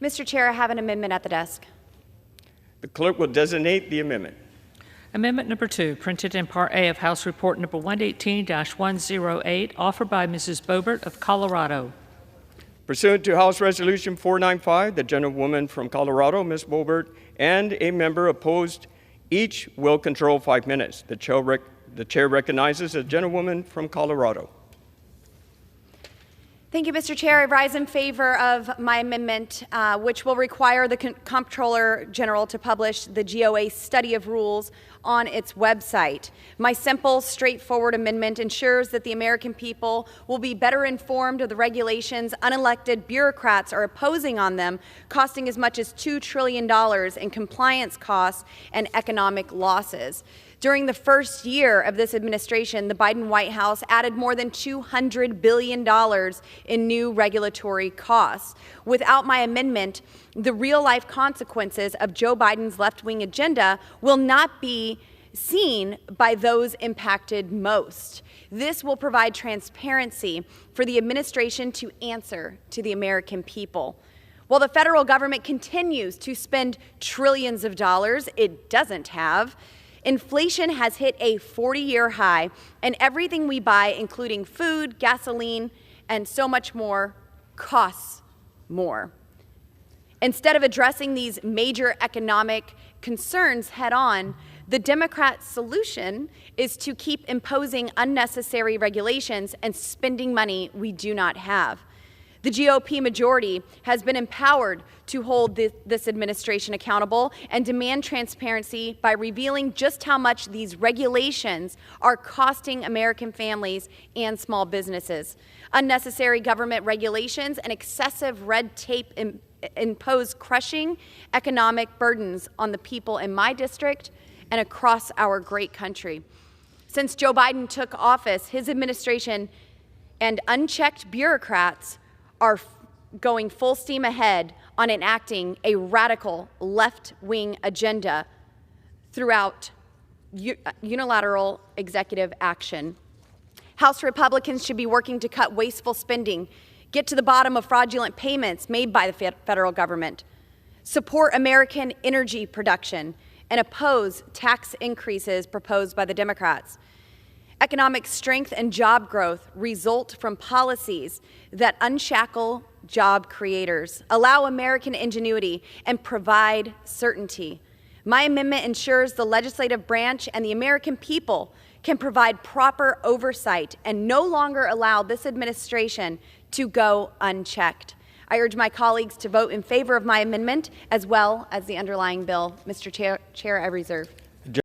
Mr. Chair, I have an amendment at the desk. The clerk will designate the amendment. Amendment number 2, printed in Part A of House Report number 118-108, offered by Mrs. Boebert of Colorado. Pursuant to House Resolution 495, the gentlewoman from Colorado, Ms. Boebert, and a member opposed, each will control 5 minutes. The chair recognizes the gentlewoman from Colorado. Thank you, Mr. Chair. I rise in favor of my amendment, which will require the Comptroller General to publish the GOA study of rules on its website. My simple, straightforward amendment ensures that the American people will be better informed of the regulations unelected bureaucrats are imposing on them, costing as much as $2 trillion in compliance costs and economic losses. During the first year of this administration, the Biden White House added more than $200 billion in new regulatory costs. Without my amendment, the real-life consequences of Joe Biden's left-wing agenda will not be seen by those impacted most. This will provide transparency for the administration to answer to the American people. While the federal government continues to spend trillions of dollars it doesn't have, inflation has hit a 40-year high, and everything we buy, including food, gasoline, and so much more, costs more. Instead of addressing these major economic concerns head-on, the Democrat solution is to keep imposing unnecessary regulations and spending money we do not have. The GOP majority has been empowered to hold this administration accountable and demand transparency by revealing just how much these regulations are costing American families and small businesses. Unnecessary government regulations and excessive red tape impose crushing economic burdens on the people in my district and across our great country. Since Joe Biden took office, his administration and unchecked bureaucrats are going full steam ahead on enacting a radical left-wing agenda throughout unilateral executive action. House Republicans should be working to cut wasteful spending, get to the bottom of fraudulent payments made by the federal government, support American energy production, and oppose tax increases proposed by the Democrats. Economic strength and job growth result from policies that unshackle job creators, allow American ingenuity, and provide certainty. My amendment ensures the legislative branch and the American people can provide proper oversight and no longer allow this administration to go unchecked. I urge my colleagues to vote in favor of my amendment as well as the underlying bill. Mr. Chair, I reserve.